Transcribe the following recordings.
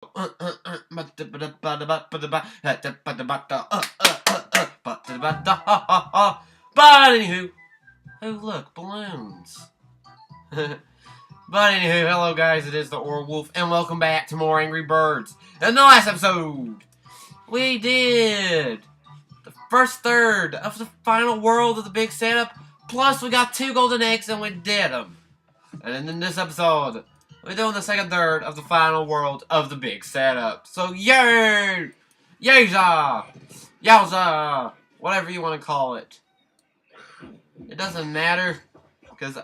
But anywho, oh look, balloons. But anywho, hello guys, it is the DaAuraWolf, and welcome back to more Angry Birds. In the last episode, we did the first third of the final world of the big setup, plus we got 2 golden eggs and we did them. And then in this episode, we're doing the second third of the final world of the big setup. So yay! Yayza! Yowza! Whatever you want to call it. It doesn't matter. Because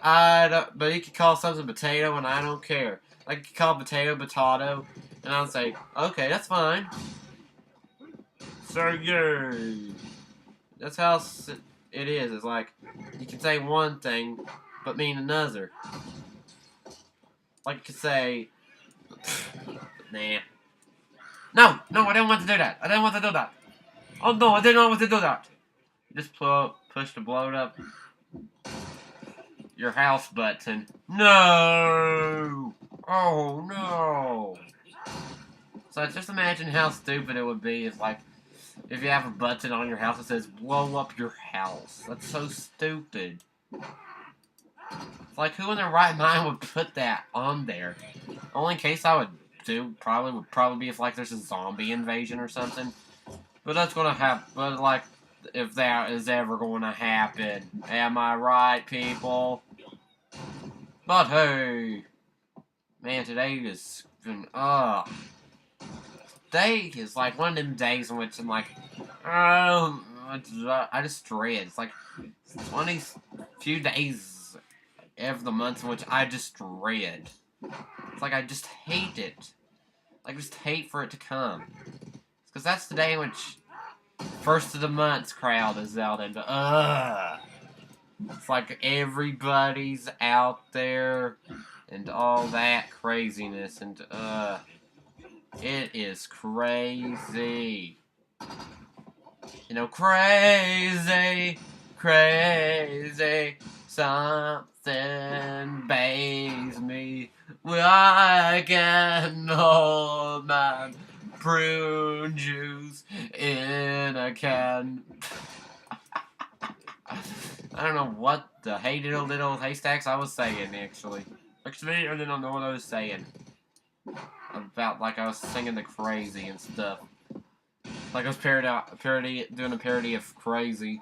but you could call something potato and I don't care. Like, you could call potato, and I'll say, okay, that's fine. So, yay. That's how it is. It's like, you can say one thing, but mean another. Like, you could say, nah. No, I didn't want to do that. I didn't want to do that. Oh, no, I didn't want to do that. Just push the blow up. Your house button. No! Oh, no! So just imagine how stupid it would be if you have a button on your house that says, blow up your house. That's so stupid. It's like, who in their right mind would put that on there? Only case I would do would probably be if, like, there's a zombie invasion or something. But that's gonna happen, but, like, if that is ever gonna happen. Am I right, people? But hey, man, today is been, today is like one of them days in which I'm like, I just dread. It's like, it's one of these few days of the month in which I just dread. It's like I just hate it. I just hate for it to come. Because that's the day in which first of the month's crowd is out and, it's like everybody's out there and all that craziness and, it is crazy. You know, crazy, something bathes me like an old man. Prune juice in a can. I don't know what the hey diddle diddle haystacks I was saying, actually. Actually, I didn't know what I was saying. About, like, I was singing the Crazy and stuff. Like, I was doing a parody of Crazy.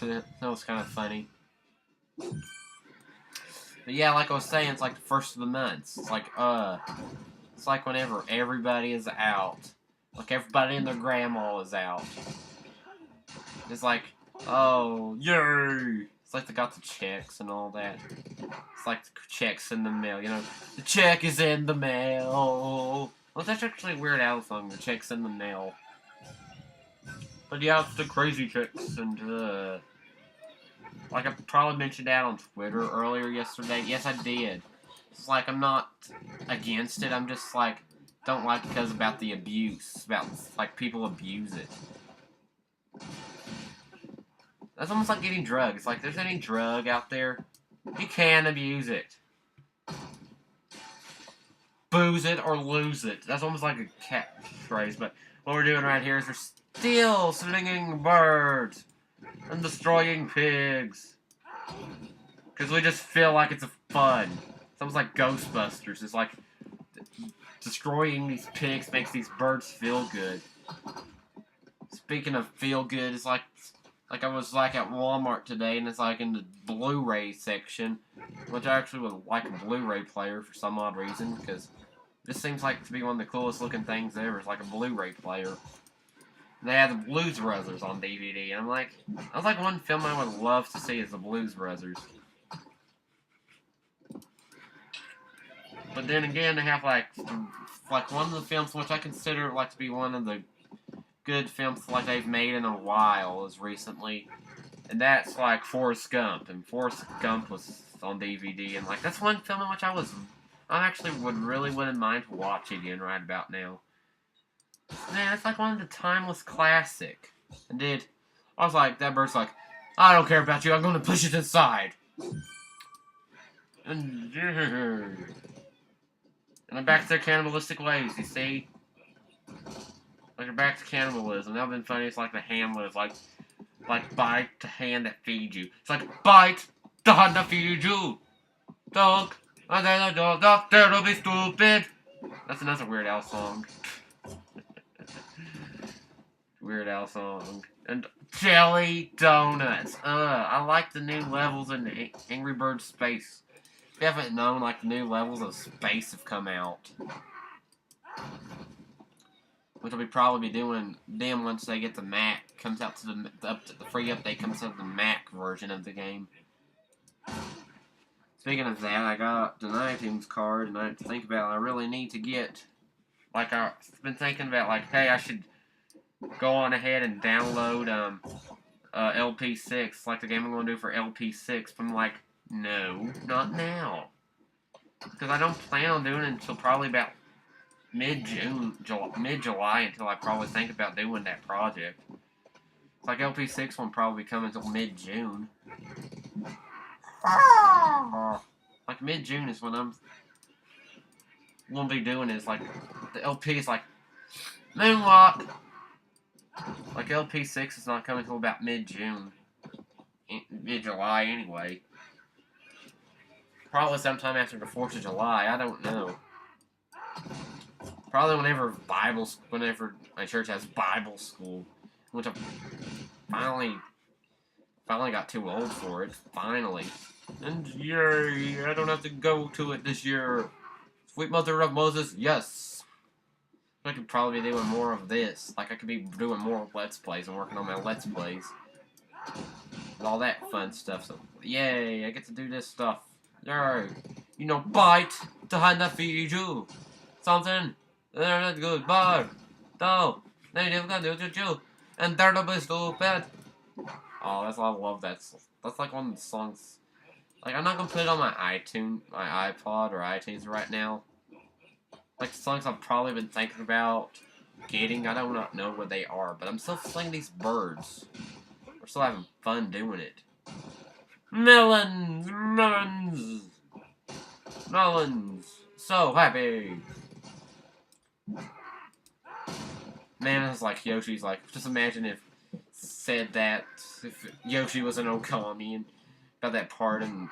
That was kind of funny. But yeah, like I was saying, it's like the first of the months. It's like whenever everybody is out. Like, everybody and their grandma is out. It's like, oh, yay! It's like they got the checks and all that. It's like the checks in the mail, you know. The check is in the mail. Well, that's actually a Weird Al song, the check's in the mail. But yeah, it's the crazy checks and, like I probably mentioned that on Twitter earlier yesterday. Yes, I did. It's like, I'm not against it, I'm just like, don't like it because about the abuse. About, like, people abuse it. That's almost like getting drugs. It's like, there's any drug out there, you can abuse it. Booze it or lose it. That's almost like a catchphrase, but what we're doing right here is we're still slinging birds and destroying pigs. Because we just feel like it's fun. It's almost like Ghostbusters. It's like destroying these pigs makes these birds feel good. Speaking of feel good, it's like I was like at Walmart today, and it's like in the Blu-ray section, which I actually would like a Blu-ray player for some odd reason, because this seems like to be one of the coolest looking things ever. It's like a Blu-ray player. And they had the Blues Brothers on DVD, and I'm like, that was like one film I would love to see is the Blues Brothers. But then again, they have like one of the films which I consider like to be one of the good films like they've made in a while is recently, and that's like Forrest Gump, and Forrest Gump was on DVD, and like that's one film in which I actually wouldn't mind to watch again right about now. Man, it's like one of the timeless classic. And I was like, that bird's like, I don't care about you, I'm gonna push it inside. And And they're back to their cannibalistic ways, you see? Like, they're back to cannibalism. That would've been funny. It's like the Hamlet is like bite the hand that feeds you. It's like, bite the hand that feeds you. Dog. That'll be stupid. That's another Weird Al song. Weird Al song. And jelly donuts. I like the new levels in Angry Birds Space. If you haven't known, like, the new levels of Space have come out. Which will be probably be doing them once they get the Mac. Comes out to the free update comes out to the Mac version of the game. Speaking of that, I got the iTunes card, and I have to think about it. I really need to get, like, I've been thinking about, like, hey, I should go on ahead and download LP6, like the game I'm going to do for LP6. But I'm like, no, not now. Because I don't plan on doing it until probably about mid-June, mid-July, until I probably think about doing that project. It's like LP6 won't probably come until mid-June. Like mid-June is when I'm gonna be doing is like the LP is like Moonwalk. Like LP6 is not coming until about mid-June, mid-July anyway. Probably sometime after the 4th of July. I don't know. Probably whenever my church has Bible school, which I finally got too old for it. Finally. And yay, I don't have to go to it this year. Sweet Mother of Moses, yes. I could probably be doing more of this. Like, I could be doing more Let's Plays and working on my Let's Plays. And all that fun stuff. So, yay, I get to do this stuff. Yay. You know, bite the hand that feeds you. Something. They're not good, but no. They never gonna do you. And they're not stupid. Oh, I love that. That's like one of the songs. Like, I'm not gonna put it on my iPod or iTunes right now. Like, songs I've probably been thinking about getting. I do not know what they are, but I'm still singing these birds. We're still having fun doing it. Melons! Melons! Melons! So happy! Man, it's like Yoshi's like, just imagine if if Yoshi was an Okami and got that part in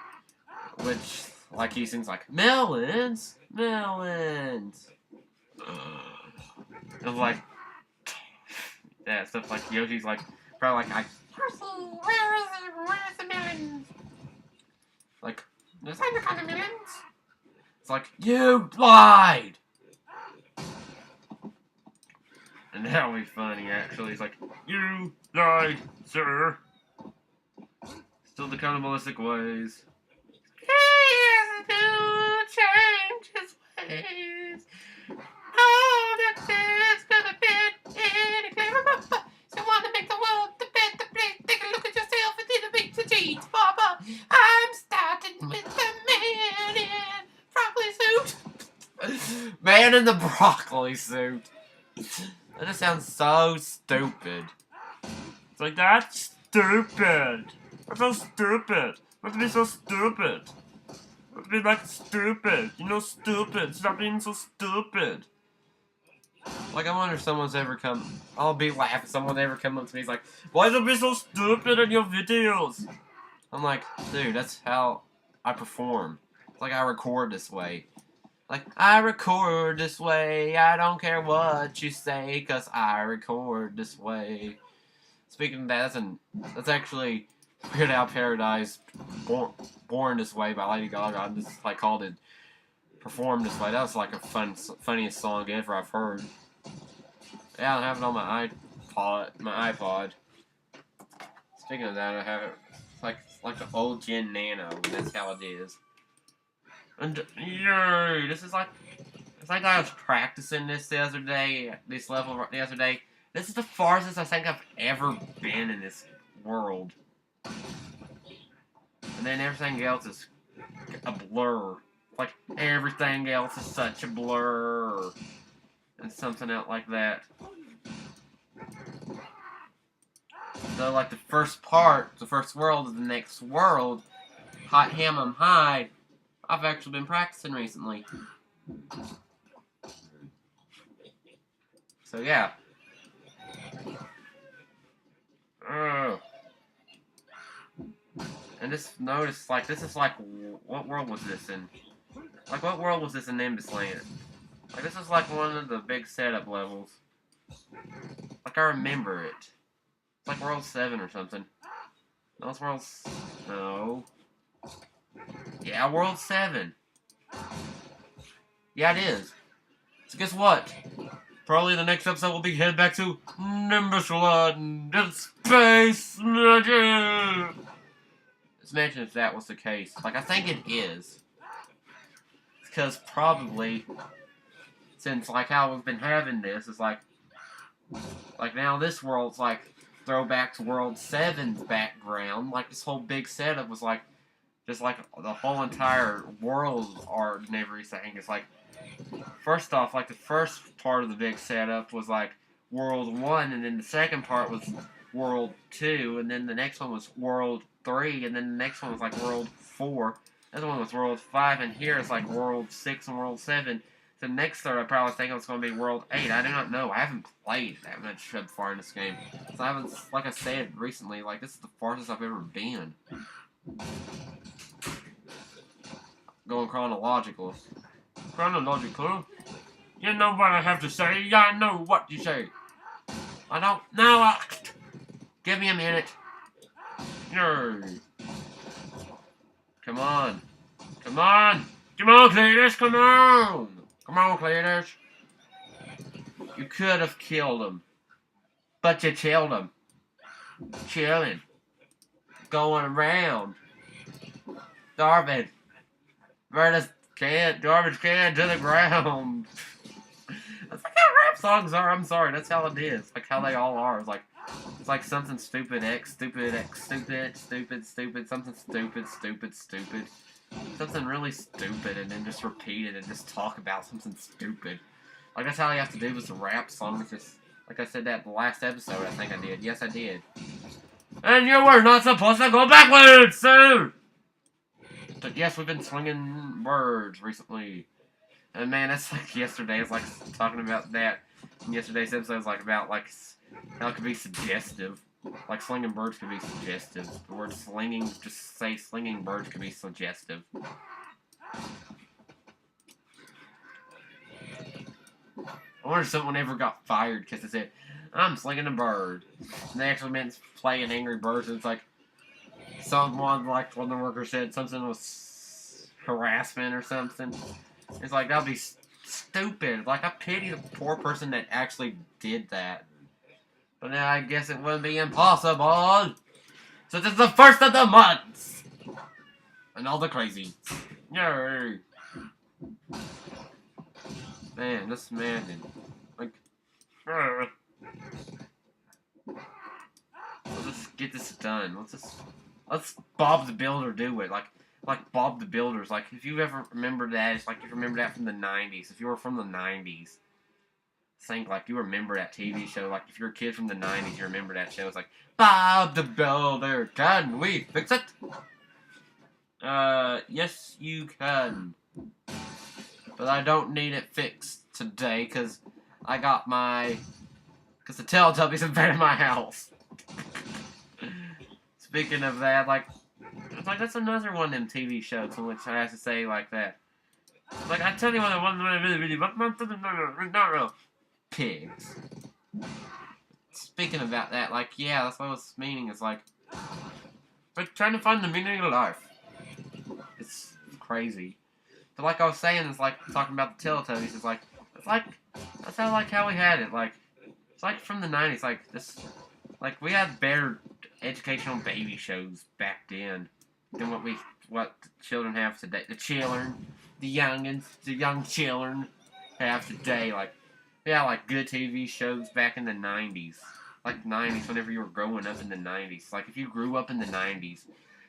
which, like, he sings like, melons, melons. It's like, that stuff, like, Yoshi's like, probably like, where's the melons? Like, there's any kind of melons? It's like, you lied! And that'll be funny, actually. It's like, you lied, sir. Still the cannibalistic ways. He has to change his ways. Oh, that's it's gonna be anything. So want to make the world the better place. Take a look at yourself and didn't make the change, Papa. I'm starting with the man in broccoli suit. Man in the broccoli suit. That just sounds so stupid. It's like, that's stupid. That's so stupid. Let's be so stupid. Let's be like stupid. You know, stupid. Stop being so stupid. Like, I wonder if someone's ever come. I'll be laughing. Someone ever come up to me. He's like, why do you be so stupid in your videos? I'm like, dude, that's how I perform. It's like I record this way. Like, I record this way, I don't care what you say, 'cause I record this way. Speaking of that, that's actually Weird Al Paradise, Born This Way by Lady Gaga. I just, like, called it Perform This Way. That was, like, a funniest song ever I've heard. Yeah, I have it on my iPod. Speaking of that, I have it, like the old Gen Nano, and that's how it is. And yay! It's like I was practicing this other day. This level the other day. This is the farthest I think I've ever been in this world. And then everything else is a blur. Like, everything else is such a blur. And something else like that. So, like, the first part, the first world of the next world, Hot Ham 'em High, I've actually been practicing recently. So yeah. And just notice, like, this is like, what world was this in? Like, what world was this in Nimbus Land? Like, this is like one of the big setup levels. Like, I remember it. It's like World 7 or something. No, it's World... No. Yeah, World 7. Yeah, it is. So guess what? Probably the next episode will be headed back to Nimbus Land and Space Magic! Let's imagine if that was the case. Like, I think it is. Because probably, since, like, how we've been having this, is like now this world's, like, throwback to World 7's background. Like, this whole big setup was, like, just, like, the whole entire world art and everything. It's, like, first off, like, the first part of the big setup was, like, World 1, and then the second part was World 2, and then the next one was World 3, and then the next one was, like, World 4. The other one was World 5, and here it's, like, World 6 and World 7. The next third, I probably think it's going to be World 8. I do not know. I haven't played that much so far in this game. So I haven't, like I said recently, like, this is the farthest I've ever been. Going chronological. Chronological? You know what I have to say. I know what you say. I don't know. Give me a minute. No. Come on. Come on. Come on, Cletus. Come on. Come on, Cletus. You could have killed him. But you chilled him. Chilling. Going around. Garbage. Garbage can to the ground. That's like how rap songs are. I'm sorry. That's how it is. Like how they all are. It's like something stupid X, stupid X, stupid, stupid, stupid, something stupid, stupid, stupid. Something really stupid and then just repeat it and just talk about something stupid. Like that's how you have to do with the rap songs. Just like I said that in the last episode, I think I did. Yes, I did. And you were not supposed to go backwards, sir! But yes, we've been slinging birds recently. And man, that's like yesterday. It's like talking about that. And yesterday's episode was like about like how it could be suggestive. Like slinging birds could be suggestive. The word slinging, just say slinging birds could be suggestive. I wonder if someone ever got fired because they said, I'm slinging a bird. And they actually meant playing Angry Birds. And it's like, someone, like one of the workers said something was harassment or something. It's like, that'd be stupid. Like, I pity the poor person that actually did that. But now I guess it wouldn't be impossible. So this is the first of the months. And all the crazy. Yay. Man, just imagine. Like, let's just get this done. Let's Bob the Builder do it. Like Bob the Builder's. Like, if you ever remember that, it's like you remember that from the 90s. If you were from the 90s, think like you remember that TV show. Like, if you're a kid from the 90s, you remember that show. It's like, Bob the Builder, can we fix it? Yes, you can. But I don't need it fixed today, because I got my... Because the Teletubbies invaded my house. Speaking of that, like... It's like, that's another one of them TV shows in which I have to say like that. Like, I tell you what, I wasn't really... Not real. Pigs. Speaking about that, like, yeah, that's what I was meaning. It's like... We're trying to find the meaning of life. It's crazy. But like I was saying, it's like talking about the Teletubbies. It's like that's how we had it. Like it's like from the 90s. Like this, like we had better educational baby shows back then than what the children have today. The children, the youngins, the young children have today. Like we had like good TV shows back in the 90s. Like 90s, whenever you were growing up in the 90s. Like if you grew up in the 90s,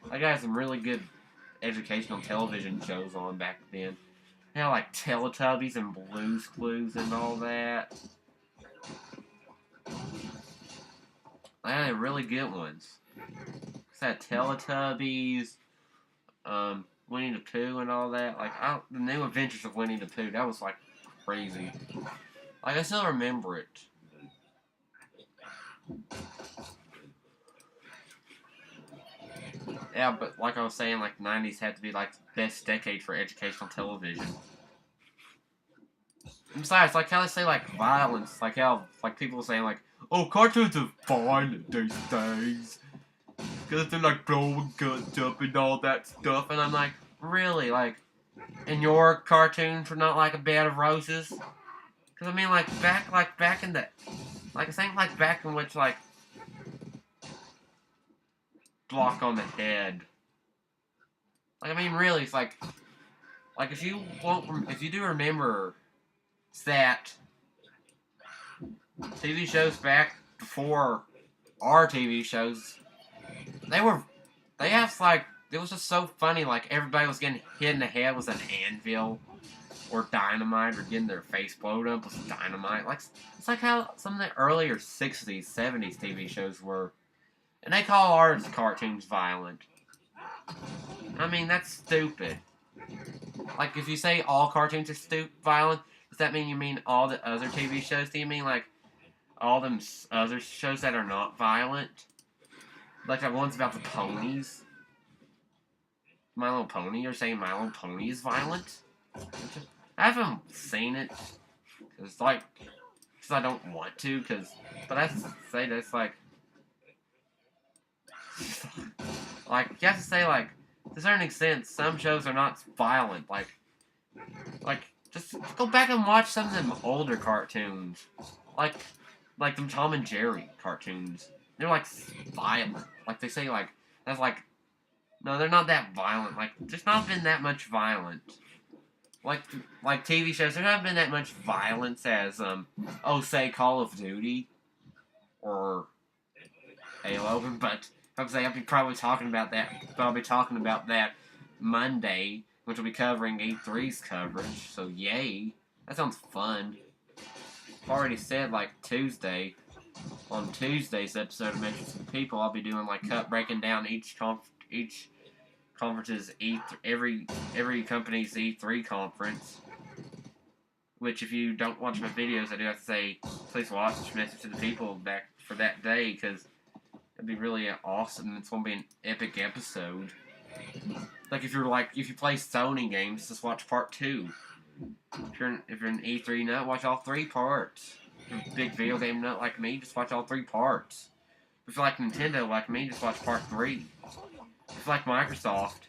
like I had some really good educational television shows on back then. They had like Teletubbies and Blue's Clues and all that. They had really good ones. They had Teletubbies, Winnie the Pooh and all that. Like the New Adventures of Winnie the Pooh, that was like crazy. Like I still remember it. Yeah, but like I was saying, like, the 90s had to be, like, the best decade for educational television. And besides, like, how they say, like, violence, like, how, like, people are saying, like, oh, cartoons are fine these days. Because they're, like, blowing guns up and all that stuff. And I'm like, really? Like, and your cartoons were not, like, a bed of roses? Because, I mean, like, back in the, like, I think, like, back in which, like, block on the head. Like, I mean, really, it's like if you do remember that TV shows back before our TV shows, it was just so funny, like, everybody was getting hit in the head with an anvil, or dynamite, or getting their face blown up with dynamite. Like, it's like how some of the earlier 60s, 70s TV shows were. And they call our cartoons violent. I mean, that's stupid. Like, if you say all cartoons are violent, does that mean you mean all the other TV shows? Do you mean, like, all them other shows that are not violent? Like, that one's about the ponies? My Little Pony? You're saying My Little Pony is violent? I haven't seen it. Because I don't want to, but I have to say that's, like, you have to say, like, to a certain extent, some shows are not violent. Like, just go back and watch some of them older cartoons. Like them Tom and Jerry cartoons. They're, like, violent. Like, they say, like, that's, like, no, they're not that violent. Like, there's not been that much violence. Like TV shows, there haven't been that much violence as, say, Call of Duty. Or Halo, but I'll be probably talking about that. But I'll be talking about that Monday, which will be covering E3's coverage. So yay, that sounds fun. I've already said, like, Tuesday. On Tuesday's episode of Mentions to the People, I'll be doing, like, breaking down each conference's every company's E3 conference. Which, if you don't watch my videos, I do have to say, please watch Message to the People back for that day, because it'd be really awesome. It's gonna be an epic episode. Like, if you play Sony games, just watch part 2. If you're an E3 nut, watch all 3 parts. If you're a big video game nut like me, just watch all 3 parts. If you like Nintendo like me, just watch part 3. If you like Microsoft,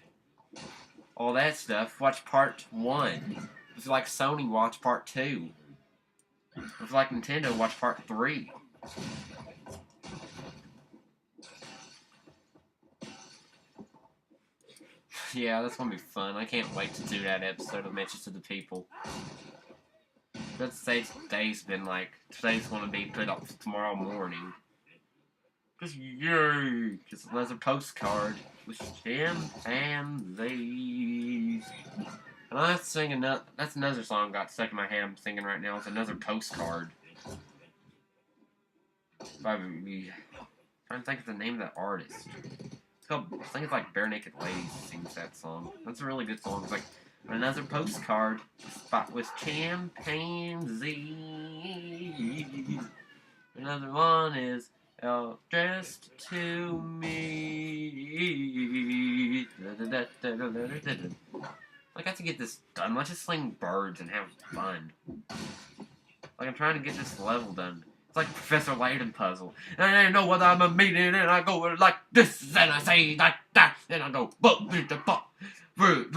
all that stuff, watch part 1. If you like Sony, watch part 2. If you like Nintendo, watch part 3. Yeah, that's gonna be fun. I can't wait to do that episode of Mentions to the People. Let's say today's gonna be put up tomorrow morning. Cause yay! Just another postcard with chimpanzees. And that's another song got stuck in my head I'm singing right now. It's Another Postcard. I'm trying to think of the name of that artist. I think it's like Bare Naked Ladies sings that song. That's a really good song. It's like Another Postcard with chimpanzees. Another one is addressed to me. I got to get this done. Let's just sling birds and have fun. Like, I'm trying to get this level done. It's like Professor Layton puzzle. And I know what I'm a meeting, and I go like this, and I say like that, and I go, fruit,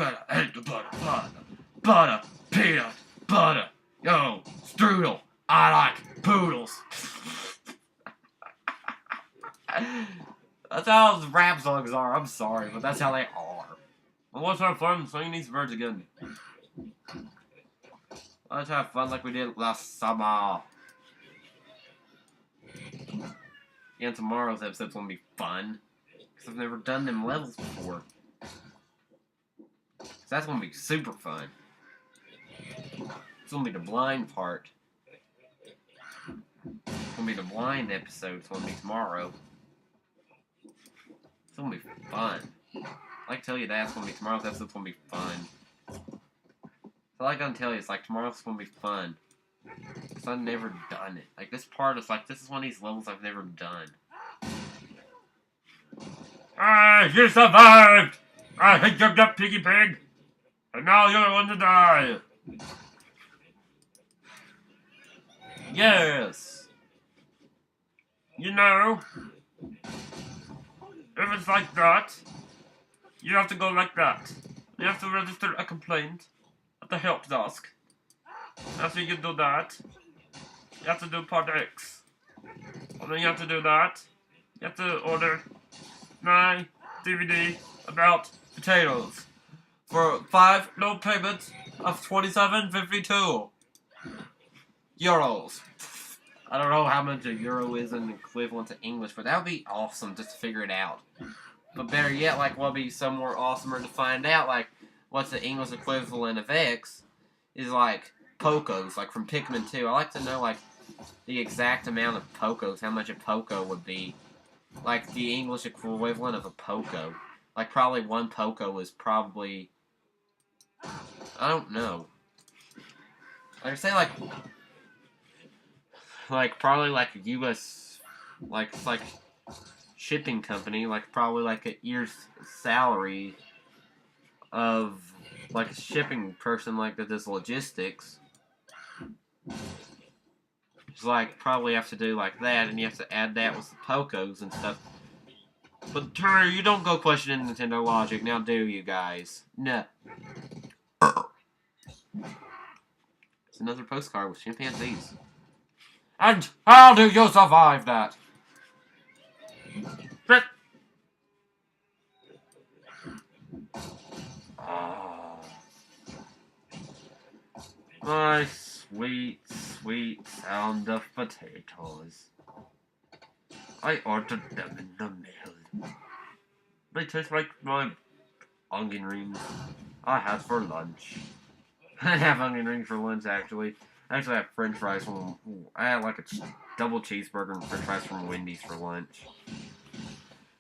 butter, peanut, butter, yo, strudel, I like poodles. That's how those rap songs are. I'm sorry, but that's how they are. And let's have fun singing these birds again. Let's have fun like we did last summer. Yeah, tomorrow's episode's gonna be fun. Because I've never done them levels before. So that's gonna be super fun. It's gonna be the blind part. It's gonna be the blind episode. It's gonna be tomorrow. It's gonna be fun. I can tell you that. It's gonna be tomorrow's episode's gonna be fun. So all I gotta tell you is like tomorrow's gonna be fun. Because I've never done it. Like, this part is like, this is one of these levels I've never done. Ah, you survived! I hit your gut, piggy pig! And now you're going to die! Yes! You know, if it's like that, you have to go like that. You have to register a complaint at the help desk. After you do that, you have to do part X. And then you have to do that. You have to order my DVD about Potatoes. For 5 no payments of €27.52. I don't know how much a euro is in equivalent to English, but that would be awesome just to figure it out. But better yet, like, what would be some more awesomer to find out, like, what's the English equivalent of X is, like, Pocos, like, from Pikmin 2. I like to know, like, the exact amount of Pocos, how much a Poco would be. Like, the English equivalent of a Poco. Like, probably one Poco is probably... I don't know. Like I say, like, probably, like, a U.S., like, it's like, shipping company, like, probably, like, a year's salary of, like, a shipping person, like, that does logistics. It's like, probably have to do like that, and you have to add that with the Pocos and stuff. But, Terry, you don't go questioning Nintendo logic, now do you guys? No. It's another postcard with chimpanzees. And how do you survive that? My sweet, sweet sound of potatoes. I ordered them in the mail. They taste like my onion rings I had for lunch. I didn't have onion rings for lunch, actually. I actually had french fries from... I had like a double cheeseburger and french fries from Wendy's for lunch.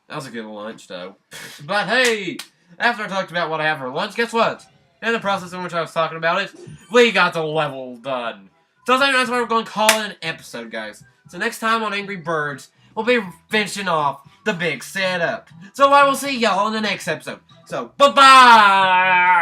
That was a good lunch, though. But hey! After I talked about what I have for lunch, guess what? In the process in which I was talking about it, we got the level done. So I think that's why we're going to call it an episode, guys. So next time on Angry Birds, we'll be finishing off the big setup. So I will see y'all in the next episode. So, bye-bye!